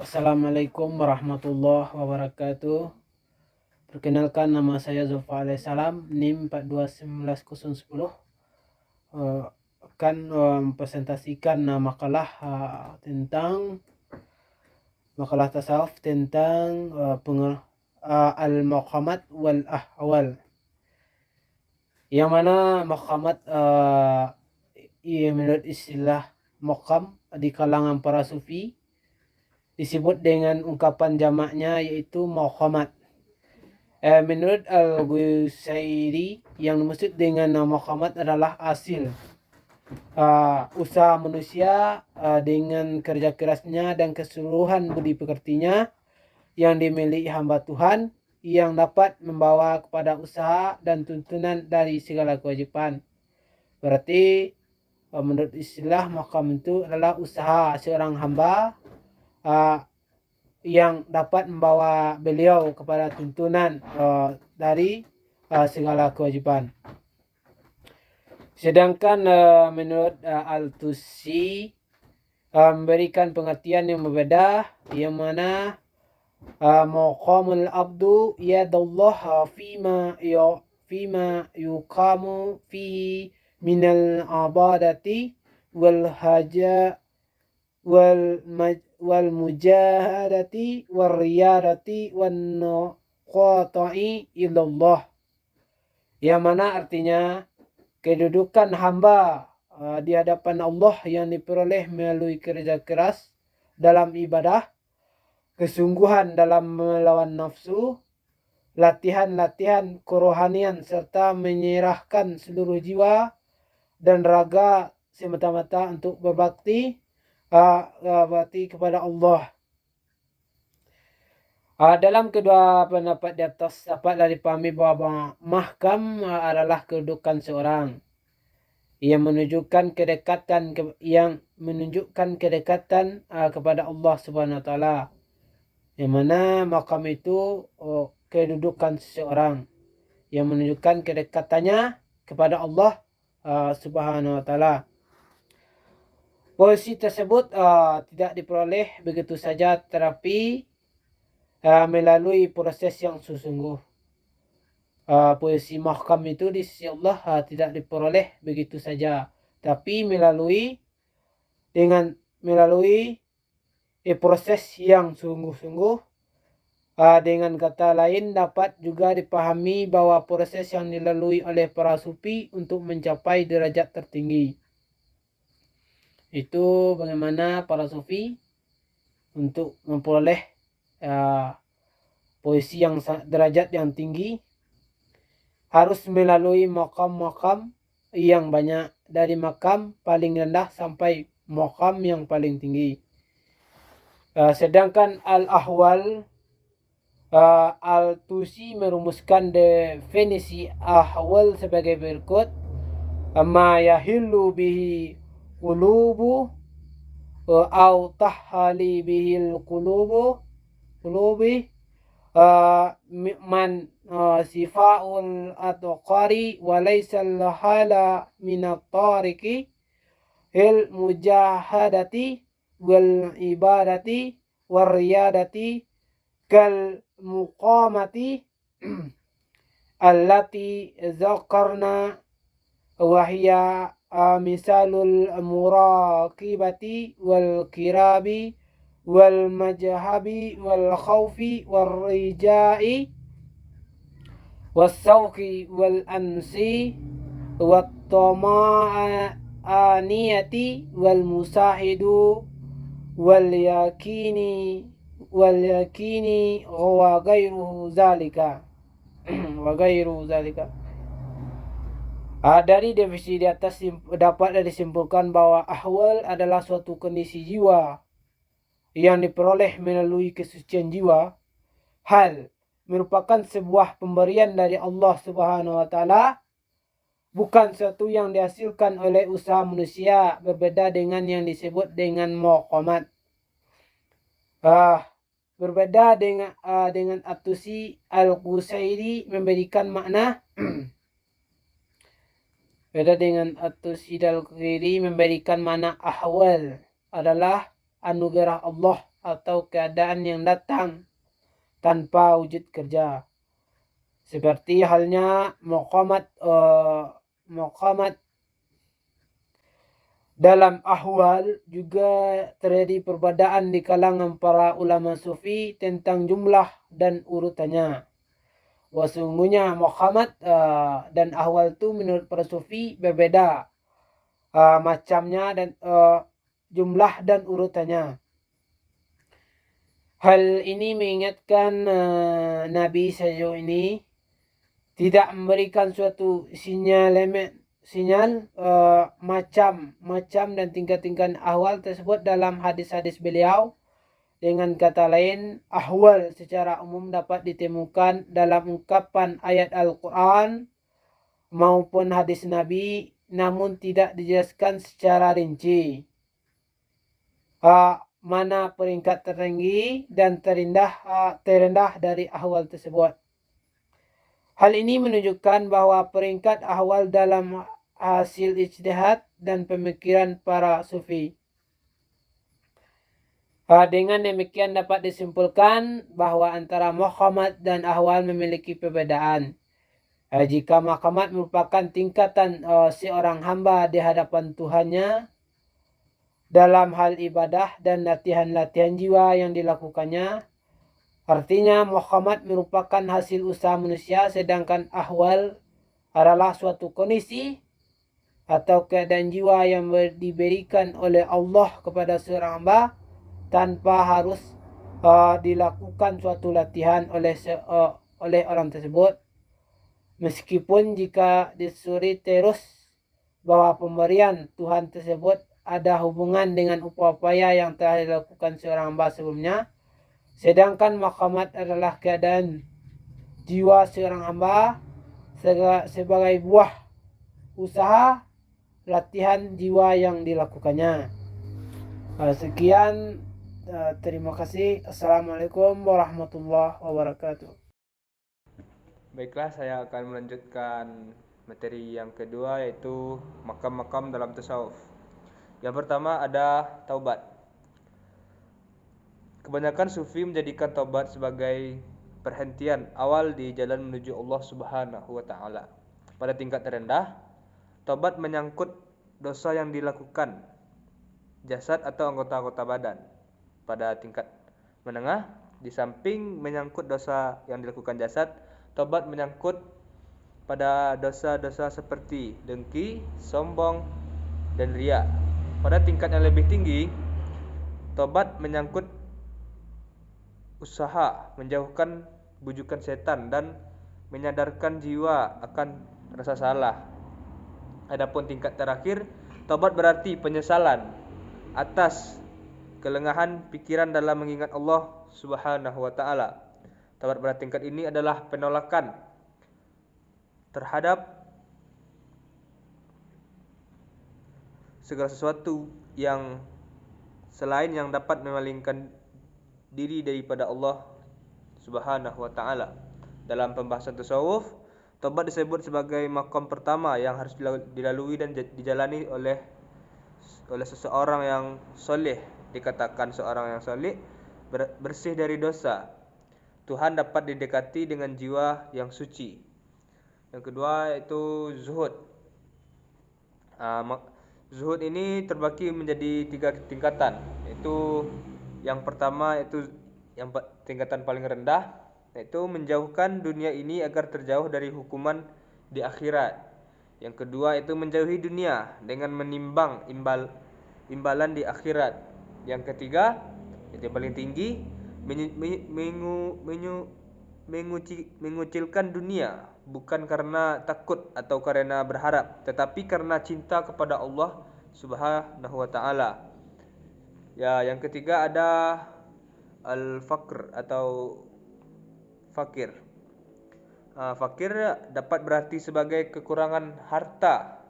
Assalamualaikum warahmatullahi wabarakatuh. Perkenalkan, nama saya Zulfa Alaihissalam, NIM 4219010. Akan mempresentasikan makalah tentang makalah tasawuf tentang al-maqamat wal ahwal. Yang mana maqamat menurut istilah maqam di kalangan para sufi disebut dengan ungkapan jamaknya yaitu maqamat. Menurut Al-Gusairi, yang dimaksud dengan maqamat adalah hasil usaha manusia dengan kerja kerasnya dan keseluruhan budi pekertinya yang dimiliki hamba Tuhan, yang dapat membawa kepada usaha dan tuntunan dari segala kewajiban. Berarti menurut istilah maqam itu adalah usaha seorang hamba yang dapat membawa beliau kepada tuntunan dari segala kewajiban. Sedangkan menurut Al-Tusi memberikan pengertian yang berbeda, yang mana maqamul abdu yadallah fima yuqamu fihi minal abadati wal haja wal mujahadati wal riyadati wan nuqata'i ilallah, yang mana artinya kedudukan hamba di hadapan Allah yang diperoleh melalui kerja keras dalam ibadah, kesungguhan dalam melawan nafsu, latihan-latihan kerohanian, serta menyerahkan seluruh jiwa dan raga semata-mata untuk berbakti kepada Allah. Dalam kedua pendapat di atas dapatlah dipahami bahawa mahkam adalah kedudukan seorang yang menunjukkan kedekatan kepada Allah Subhanahu Wa Taala, yang mana makam itu kedudukan seseorang yang menunjukkan kedekatannya kepada Allah Subhanahu Wa Taala. Posisi tersebut tidak diperoleh begitu saja, tetapi melalui proses yang sesungguh. Posisi mahkam itu di sisi Allah tidak diperoleh begitu saja, tapi melalui proses yang sungguh-sungguh. Dengan kata lain, dapat juga dipahami bahwa proses yang dilalui oleh para sufi untuk mencapai derajat tertinggi itu bagaimana para sufi untuk memperoleh posisi yang derajat yang tinggi harus melalui makam-makam yang banyak, dari makam paling rendah sampai makam yang paling tinggi. Sedangkan al-ahwal, Al-Tusi merumuskan definisi ahwal sebagai berikut: ma yahillu bihi qulubu au tahali bihil qulubi man sifaul atqari wa laysa hala minat tariki hil mujahadati wal ibadati war riyadati kal muqamati allati zakarna wahya misalul muraqibati wal kirabi wal majhabi wal khawfi wal rijai was sawqi wal ansi wat tama'aniyati wal musahidu wal yakini wa ghairuhu zalika. Dari definisi di atas dapat disimpulkan bahwa ahwal adalah suatu kondisi jiwa yang diperoleh melalui kesucian jiwa. Hal merupakan sebuah pemberian dari Allah Subhanahu Wa Taala, bukan sesuatu yang dihasilkan oleh usaha manusia, berbeda dengan yang disebut dengan maqamat. Berbeda dengan At-Tusi, Al-Gusairi memberikan makna ahwal adalah anugerah Allah atau keadaan yang datang tanpa wujud kerja. Seperti halnya muqamat dalam ahwal juga terjadi perbedaan di kalangan para ulama sufi tentang jumlah dan urutannya. Sesungguhnya muqamat dan ahwal itu menurut para sufi berbeda macamnya dan jumlah dan urutannya. Hal ini mengingatkan Nabi sejauh ini tidak memberikan suatu sinyal macam dan tingkat-tingkat ahwal tersebut dalam hadis-hadis beliau. Dengan kata lain, ahwal secara umum dapat ditemukan dalam ungkapan ayat Al-Quran maupun hadis Nabi, namun tidak dijelaskan secara rinci mana peringkat tertinggi dan terendah dari ahwal tersebut. Hal ini menunjukkan bahwa peringkat ahwal dalam hasil ijtihad dan pemikiran para sufi. Dengan demikian dapat disimpulkan bahwa antara muqamat dan ahwal memiliki perbedaan. Jika muqamat merupakan tingkatan seorang hamba di hadapan Tuhannya dalam hal ibadah dan latihan-latihan jiwa yang dilakukannya, artinya muqamat merupakan hasil usaha manusia, sedangkan ahwal adalah suatu kondisi atau keadaan jiwa yang diberikan oleh Allah kepada seorang hamba tanpa harus dilakukan suatu latihan oleh orang tersebut. Meskipun jika disuri terus bahwa pemberian Tuhan tersebut ada hubungan dengan upaya yang telah dilakukan seorang hamba sebelumnya, sedangkan muqamat adalah keadaan jiwa seorang hamba sebagai buah usaha latihan jiwa yang dilakukannya. Sekian, terima kasih. Assalamualaikum warahmatullahi wabarakatuh. Baiklah, saya akan melanjutkan materi yang kedua, yaitu makam-makam dalam tasawuf. Yang pertama ada taubat. Kebanyakan sufi menjadikan taubat sebagai perhentian awal di jalan menuju Allah Subhanahu wa taala. Pada tingkat terendah, taubat menyangkut dosa yang dilakukan jasad atau anggota-anggota badan. Pada tingkat menengah, di samping menyangkut dosa yang dilakukan jasad, taubat menyangkut pada dosa-dosa seperti dengki, sombong, dan riya. Pada tingkat yang lebih tinggi, taubat menyangkut usaha menjauhkan bujukan setan dan menyadarkan jiwa akan rasa salah. Adapun tingkat terakhir, taubat berarti penyesalan atas kelengahan pikiran dalam mengingat Allah Subhanahu wa taala. Taubat pada tingkat ini adalah penolakan terhadap segala sesuatu yang selain yang dapat memalingkan diri daripada Allah Subhanahu wa taala. Dalam pembahasan tasawuf, taubat disebut sebagai makam pertama yang harus dilalui dan dijalani oleh seseorang yang soleh. Dikatakan seorang yang soleh bersih dari dosa. Tuhan dapat didekati dengan jiwa yang suci. Yang kedua yaitu zuhud. Zuhud ini terbagi menjadi 3 tingkatan. Yaitu yang pertama yaitu yang tingkatan paling rendah, yaitu menjauhkan dunia ini agar terjauh dari hukuman di akhirat. Yang kedua itu menjauhi dunia dengan menimbang imbalan di akhirat. Yang ketiga, yang paling tinggi, mengucilkan dunia bukan karena takut atau karena berharap, tetapi karena cinta kepada Allah Subhanahu wa taala. Ya, yang ketiga ada al-faqr atau fakir. Fakir dapat berarti sebagai kekurangan harta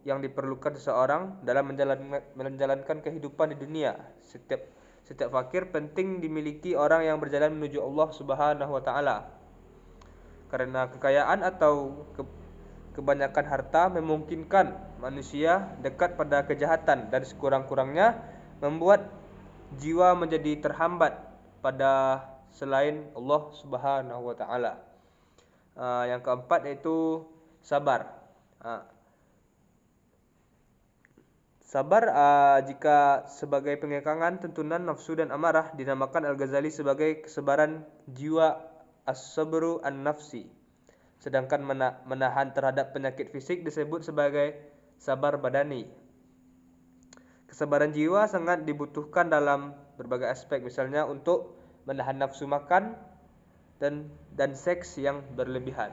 yang diperlukan seseorang dalam menjalankan kehidupan di dunia. Setiap fakir penting dimiliki orang yang berjalan menuju Allah Subhanahu wa taala. Karena kekayaan atau kebanyakan harta memungkinkan manusia dekat pada kejahatan dan sekurang-kurangnya membuat jiwa menjadi terhambat pada selain Allah Subhanahu wa taala. Yang keempat yaitu sabar. Sabar jika sebagai pengekangan tuntunan nafsu dan amarah dinamakan Al-Ghazali sebagai kesabaran jiwa as-sabru an-nafsi. Sedangkan menahan terhadap penyakit fisik disebut sebagai sabar badani. Kesabaran jiwa sangat dibutuhkan dalam berbagai aspek, misalnya untuk menahan nafsu makan dan seks yang berlebihan.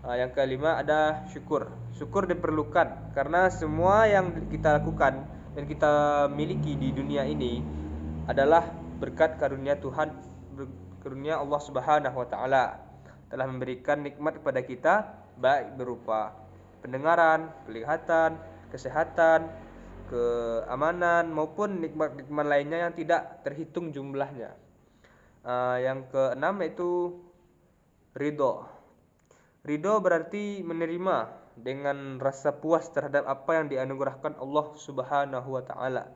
Yang kelima ada syukur. Syukur diperlukan karena semua yang kita lakukan dan kita miliki di dunia ini adalah berkat karunia Tuhan, karunia Allah Subhanahu wa taala telah memberikan nikmat kepada kita, baik berupa pendengaran, penglihatan, kesehatan, keamanan maupun nikmat-nikmat lainnya yang tidak terhitung jumlahnya. Yang keenam yaitu ridho. Ridho berarti menerima dengan rasa puas terhadap apa yang dianugerahkan Allah Subhanahu wa taala.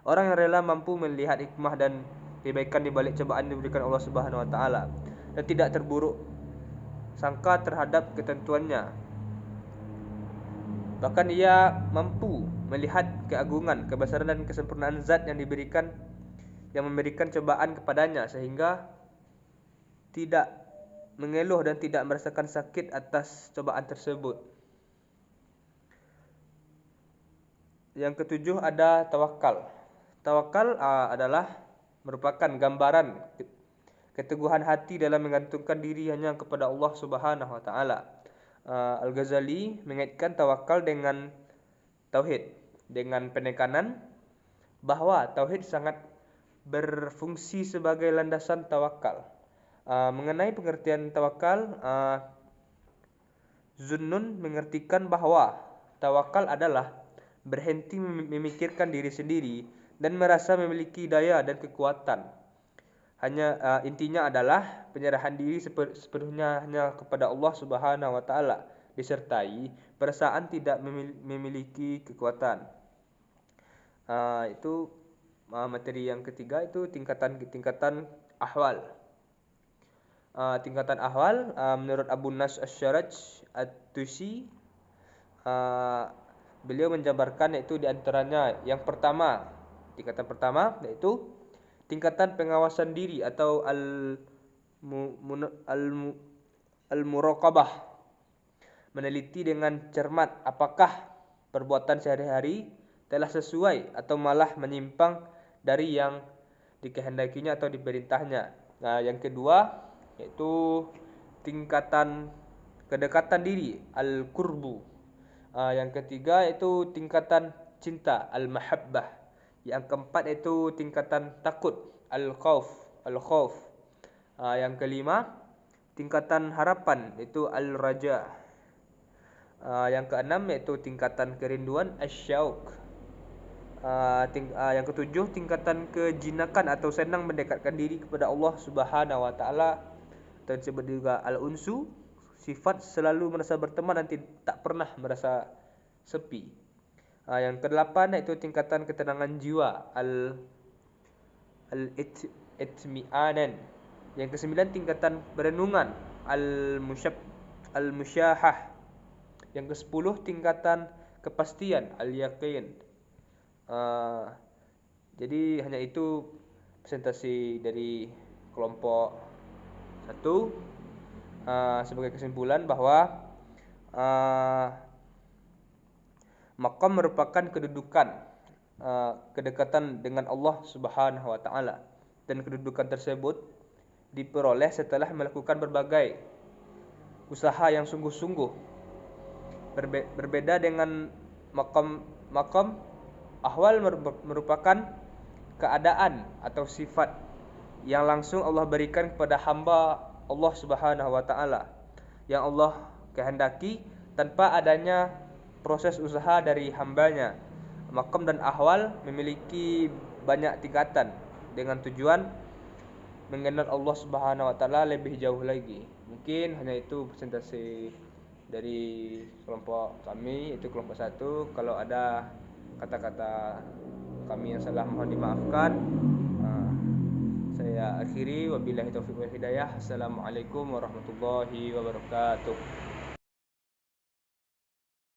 Orang yang rela mampu melihat hikmah dan kebaikan di balik cobaan yang diberikan Allah Subhanahu wa taala dan tidak terburuk sangka terhadap ketentuannya. Bahkan ia mampu melihat keagungan, kebesaran dan kesempurnaan zat yang memberikan cobaan kepadanya sehingga tidak mengeluh dan tidak merasakan sakit atas cobaan tersebut. Yang ketujuh ada tawakal. Tawakal adalah merupakan gambaran keteguhan hati dalam menggantungkan diri hanya kepada Allah Subhanahu wa taala. Al-Ghazali mengaitkan tawakal dengan tauhid dengan penekanan bahwa tauhid sangat berfungsi sebagai landasan tawakal. Mengenai pengertian tawakal, Zunnun mengertikan bahwa tawakal adalah berhenti memikirkan diri sendiri dan merasa memiliki daya dan kekuatan. Intinya adalah penyerahan diri sepenuhnya hanya kepada Allah Subhanahu wa taala disertai perasaan tidak memiliki kekuatan. Itu materi yang ketiga, itu tingkatan ahwal. Tingkatan ahwal menurut Abu Nas Asy-Syaraj At-Tusi, beliau menjabarkan yaitu di antaranya yang pertama, tingkatan pertama yaitu tingkatan pengawasan diri atau al-muraqabah, meneliti dengan cermat apakah perbuatan sehari-hari telah sesuai atau malah menyimpang dari yang dikehendakinya atau diperintahnya. Yang kedua yaitu tingkatan kedekatan diri, al-qurbu. Yang ketiga yaitu tingkatan cinta, al-mahabbah. Yang keempat yaitu tingkatan takut, al-khauf. Yang kelima tingkatan harapan, yaitu al-raja. Yang keenam yaitu tingkatan kerinduan, asy-syauq. Yang ketujuh tingkatan kejinakan atau senang mendekatkan diri kepada Allah Subhanahu wa taala, atau disebut juga al-unsu, sifat selalu merasa berteman dan tak pernah merasa sepi. Yang kedelapan yaitu tingkatan ketenangan jiwa, al-itmi'anan. Yang kesembilan tingkatan berenungan, al-musyahah. Yang kesepuluh tingkatan kepastian, al-yaqin. Jadi hanya itu presentasi dari kelompok 1. Sebagai kesimpulan bahwa maqam merupakan kedekatan dengan Allah Subhanahu wa taala, dan kedudukan tersebut diperoleh setelah melakukan berbagai usaha yang sungguh-sungguh. Berbeda dengan maqam ahwal merupakan keadaan atau sifat yang langsung Allah berikan kepada hamba Allah Subhanahu wa taala, yang Allah kehendaki tanpa adanya proses usaha dari hambanya. Maqam dan ahwal memiliki banyak tingkatan dengan tujuan mengenal Allah Subhanahu wa taala lebih jauh lagi. Mungkin hanya itu presentasi dari kelompok kami, itu kelompok 1. Kalau ada kata-kata kami yang salah mohon dimaafkan. kita akhiri. Wabillahi taufiq wal hidayah. Assalamualaikum warahmatullahi wabarakatuh.